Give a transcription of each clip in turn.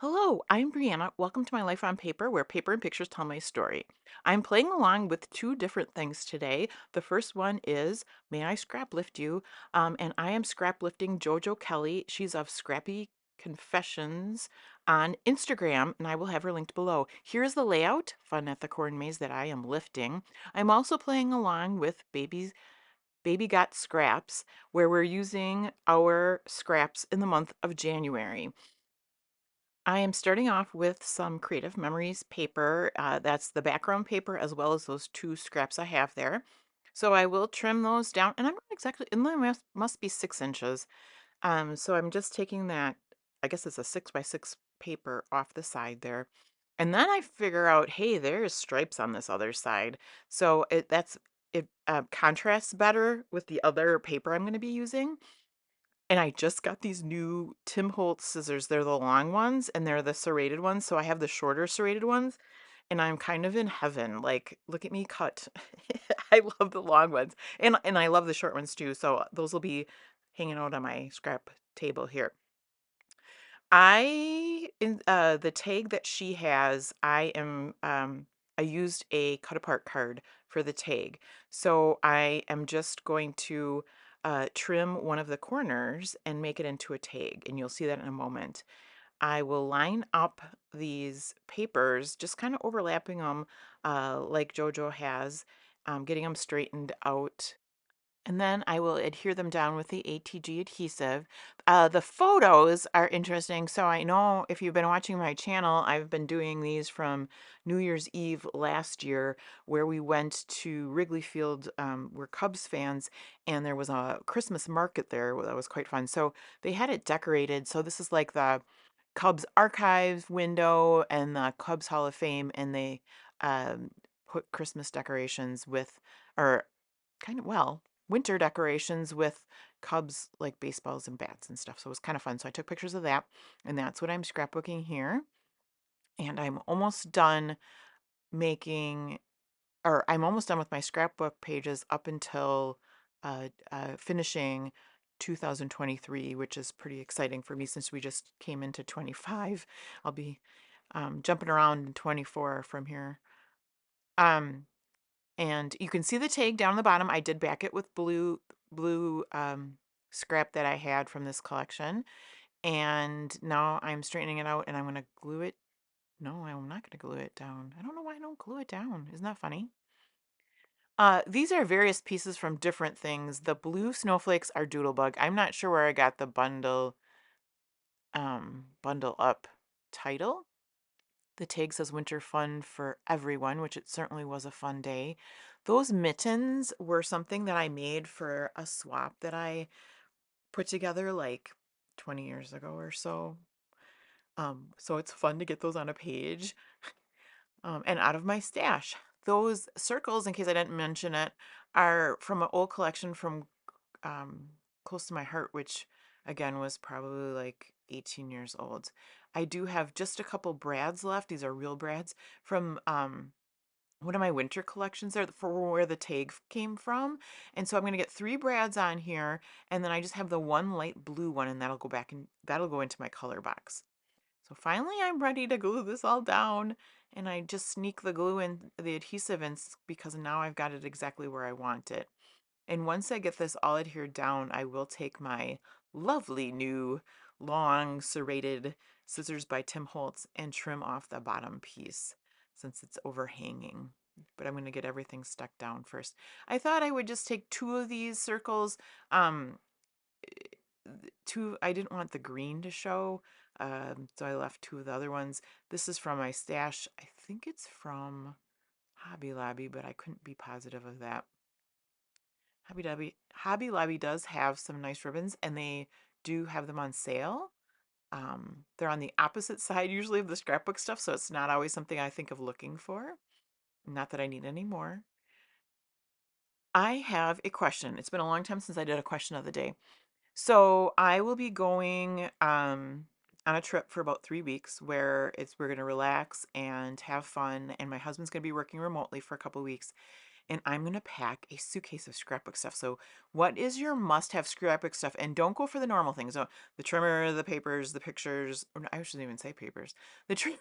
Hello, I'm Brianna. Welcome to my Life on Paper, where paper and pictures tell my story. I'm playing along with two different things today. The first one is May I Scraplift You? And I am scraplifting JoJo Kelly. She's of Scrappy Confessions on Instagram, and I will have her linked below. Here's the layout, fun at the corn maze that I am lifting. I'm also playing along with Baby Got Scraps, where we're using our scraps in the month of January. I am starting off with some Creative Memories paper. That's the background paper as well as those two scraps I have there. So I will trim those down, and I'm not exactly, and they must be 6 inches. So I'm just taking that, I guess it's a 6 by 6 paper off the side there. And then I figure out, hey, there's stripes on this other side. So it contrasts better with the other paper I'm going to be using. And I just got these new Tim Holtz scissors. They're the long ones and they're the serrated ones. So I have the shorter serrated ones and I'm kind of in heaven. Like, look at me cut. I love the long ones. And I love the short ones too. So those will be hanging out on my scrap table here. The tag that she has, I used a cut apart card for the tag. So I am just going to trim one of the corners and make it into a tag, and you'll see that in a moment. I will line up these papers, just kind of overlapping them, like JoJo has, getting them straightened out, and then I will adhere them down with the ATG adhesive. The photos are interesting. So I know if you've been watching my channel, I've been doing these from New Year's Eve last year, where we went to Wrigley Field. We're Cubs fans, and there was a Christmas market there that was quite fun. So they had it decorated. So this is like the Cubs archives window and the Cubs Hall of Fame, and they put Christmas decorations with, or kind of, well, winter decorations with Cubs like baseballs and bats and stuff. So it was kind of fun. So I took pictures of that, and that's what I'm scrapbooking here. And I'm almost done with my scrapbook pages up until finishing 2023, which is pretty exciting for me since we just came into 25. I'll be jumping around in 24 from here. Um, And you can see the tag down the bottom. I did back it with blue scrap that I had from this collection. And now I'm straightening it out and I'm going to glue it. No, I'm not going to glue it down. I don't know why I don't glue it down. Isn't that funny? These are various pieces from different things. The blue snowflakes are Doodlebug. I'm not sure where I got the bundle up title. The tag says winter fun for everyone, which it certainly was a fun day. Those mittens were something that I made for a swap that I put together like 20 years ago or so. So it's fun to get those on a page and out of my stash. Those circles, in case I didn't mention it, are from an old collection from um, close to my heart, which again was probably like 18 years old. I do have just a couple brads left. These are real brads from one of my winter collections there for where the tag came from. And so I'm going to get 3 brads on here, and then I just have the one light blue one, and that'll go into my color box. So finally I'm ready to glue this all down, and I just sneak the glue and the adhesive in because now I've got it exactly where I want it. And once I get this all adhered down, I will take my lovely new long serrated scissors by Tim Holtz and trim off the bottom piece since it's overhanging. But I'm going to get everything stuck down first. I thought I would just take 2 of these circles. Um, I didn't want the green to show, so I left 2 of the other ones. This is from my stash. I think it's from Hobby Lobby, but I couldn't be positive of that. Hobby Lobby does have some nice ribbons, and they do have them on sale. They're on the opposite side usually of the scrapbook stuff, so it's not always something I think of looking for. Not that I need any more. I have a question. It's been a long time since I did a question of the day. So I will be going on a trip for about 3 weeks we're going to relax and have fun, and my husband's going to be working remotely for a couple weeks. and I'm going to pack a suitcase of scrapbook stuff. So what is your must-have scrapbook stuff? And don't go for the normal things. So the trimmer, the papers, the pictures, or no, I shouldn't even say papers. The trim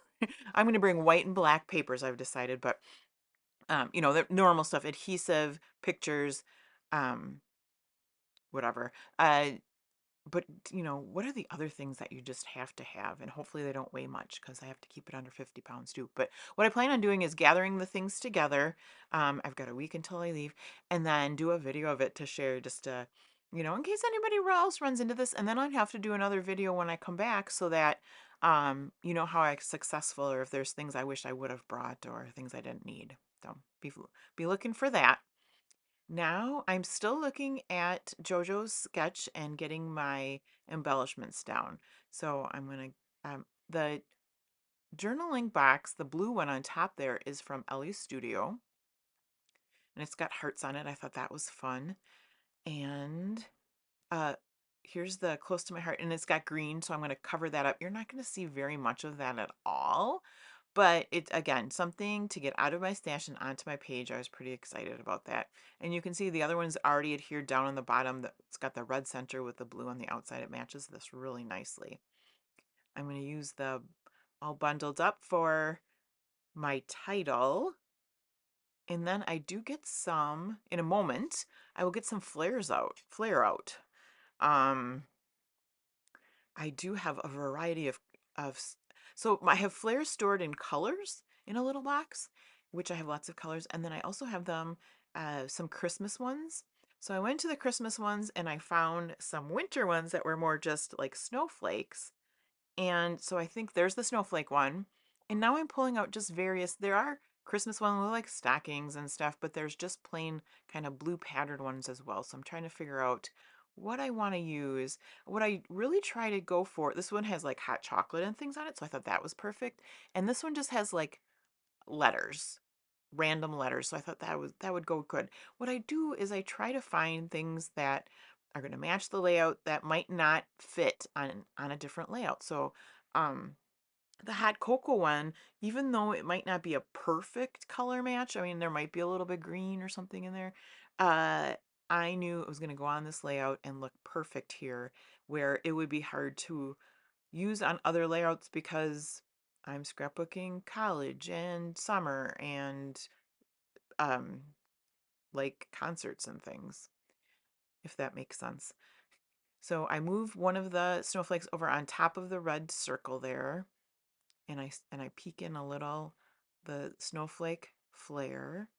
I'm going to bring white and black papers, I've decided, but the normal stuff, adhesive, pictures, um, whatever. But what are the other things that you just have to have? And hopefully they don't weigh much because I have to keep it under 50 pounds too. But what I plan on doing is gathering the things together. I've got a week until I leave, and then do a video of it to share, just to, in case anybody else runs into this. And then I'd have to do another video when I come back so that, how I successful, or if there's things I wish I would have brought or things I didn't need. So be looking for that. Now I'm still looking at JoJo's sketch and getting my embellishments down. So I'm going to, the journaling box, the blue one on top there, is from Ellie's Studio. And it's got hearts on it. I thought that was fun. And uh, here's the close to my heart. And it's got green, so I'm going to cover that up. You're not going to see very much of that at all. But it's, again, something to get out of my stash and onto my page. I was pretty excited about that. And you can see the other one's already adhered down on the bottom. It's got the red center with the blue on the outside. It matches this really nicely. I'm going to use the all bundled up for my title. And then I do get some, in a moment, I will get some flare out. Um, I do have a variety of so I have flares stored in colors in a little box, which I have lots of colors, and then I also have them some Christmas ones. So I went to the Christmas ones and I found some winter ones that were more just like snowflakes. And so I think there's the snowflake one. And now I'm pulling out just various, there are Christmas ones with like stockings and stuff, but there's just plain kind of blue patterned ones as well. So I'm trying to figure out what I want to use. What I really try to go for, this one has like hot chocolate and things on it. So I thought that was perfect. And this one just has like letters, random letters. So I thought that would go good. What I do is I try to find things that are going to match the layout that might not fit on a different layout. So um the hot cocoa one, even though it might not be a perfect color match, I mean there might be a little bit green or something in there. Uh I knew it was going to go on this layout and look perfect here, where it would be hard to use on other layouts because I'm scrapbooking college and summer and um like concerts and things, if that makes sense. So I move one of the snowflakes over on top of the red circle there, and I peek in a little the snowflake flare.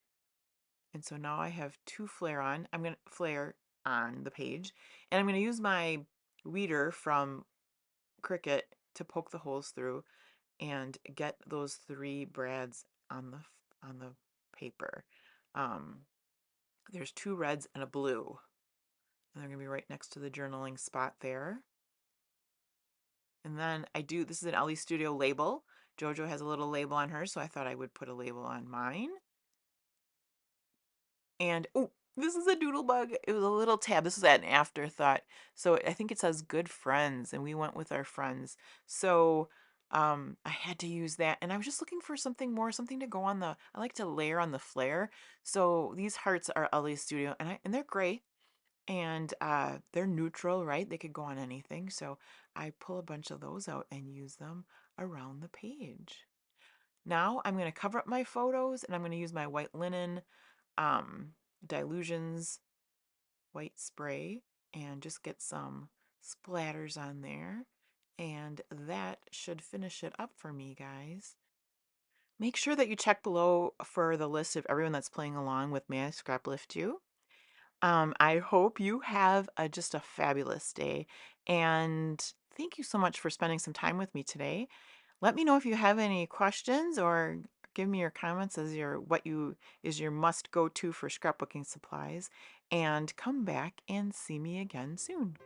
And so now I have two flare on. I'm going to flare on the page, and I'm going to use my weeder from Cricut to poke the holes through and get those three brads on the paper. Um, there's two reds and a blue, and they're gonna be right next to the journaling spot there. And then this is an Ellie Studio label. Jojo has a little label on hers, so I thought I would put a label on mine. And oh, this is a doodle bug. It was a little tab. This is an afterthought. So I think it says good friends, and we went with our friends. So I had to use that, and I was just looking for something to go on I like to layer on the flare. So these hearts are Ellie Studio, and they're gray, and they're neutral, right? They could go on anything. So I pull a bunch of those out and use them around the page. Now I'm going to cover up my photos, and I'm going to use my white linen um, Dilutions white spray and just get some splatters on there. And that should finish it up for me, guys. Make sure that you check below for the list of everyone that's playing along with May I Scraplift You. I hope you have just a fabulous day. And thank you so much for spending some time with me today. Let me know if you have any questions, or give me your comments as what you is your must go to for scrapbooking supplies. And come back and see me again soon.